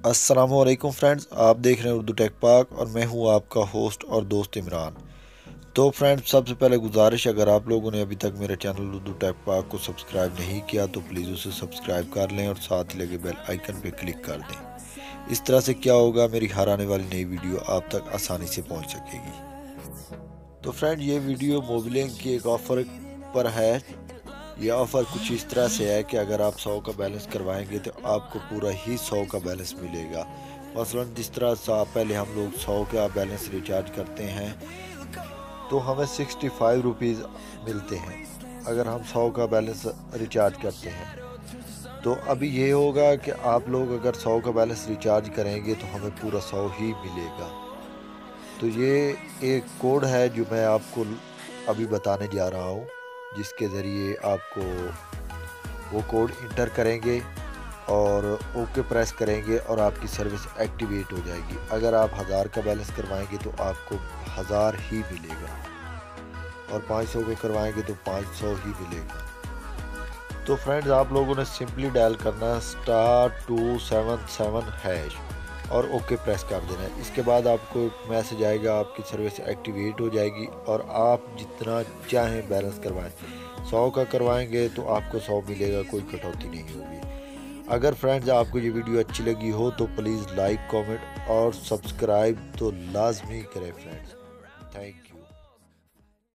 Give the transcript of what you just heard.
अस्सलामुअलैकुम फ्रेंड्स, आप देख रहे हैं उर्दू टेक पाक और मैं हूं आपका होस्ट और दोस्त इमरान। तो फ्रेंड्स, सबसे पहले गुजारिश, अगर आप लोगों ने अभी तक मेरे चैनल उर्दू टेक पाक को सब्सक्राइब नहीं किया तो प्लीज़ उसे सब्सक्राइब कर लें और साथ ही लगे बेल आइकन पर क्लिक कर दें। इस तरह से क्या होगा, मेरी हर आने वाली नई वीडियो आप तक आसानी से पहुँच सकेगी। तो फ्रेंड, ये वीडियो मोबिलिंग की एक ऑफ़र पर है। यह ऑफ़र कुछ इस तरह से है कि अगर आप 100 का बैलेंस करवाएंगे तो आपको पूरा ही 100 का बैलेंस मिलेगा। मसलन जिस तरह से पहले हम लोग 100 का बैलेंस रिचार्ज करते हैं तो हमें 65 रुपीज़ मिलते हैं अगर हम 100 का बैलेंस रिचार्ज करते हैं। तो अभी ये होगा कि आप लोग अगर 100 का बैलेंस रिचार्ज करेंगे तो हमें पूरा 100 ही मिलेगा। तो ये एक कोड है जो मैं आपको अभी बताने जा रहा हूँ, जिसके ज़रिए आपको वो कोड इंटर करेंगे और ओके प्रेस करेंगे और आपकी सर्विस एक्टिवेट हो जाएगी। अगर आप 1000 का बैलेंस करवाएंगे तो आपको 1000 ही मिलेगा और 500 का करवाएंगे तो 500 ही मिलेगा। तो फ्रेंड्स, आप लोगों ने सिंपली डायल करना *277# और ओके प्रेस कर देना है। इसके बाद आपको एक मैसेज आएगा, आपकी सर्विस एक्टिवेट हो जाएगी और आप जितना चाहें बैलेंस करवाएं। 100 का करवाएंगे तो आपको 100 मिलेगा, कोई कटौती नहीं होगी। अगर फ्रेंड्स आपको ये वीडियो अच्छी लगी हो तो प्लीज़ लाइक, कमेंट और सब्सक्राइब तो लाजमी करें फ्रेंड्स। Thank you.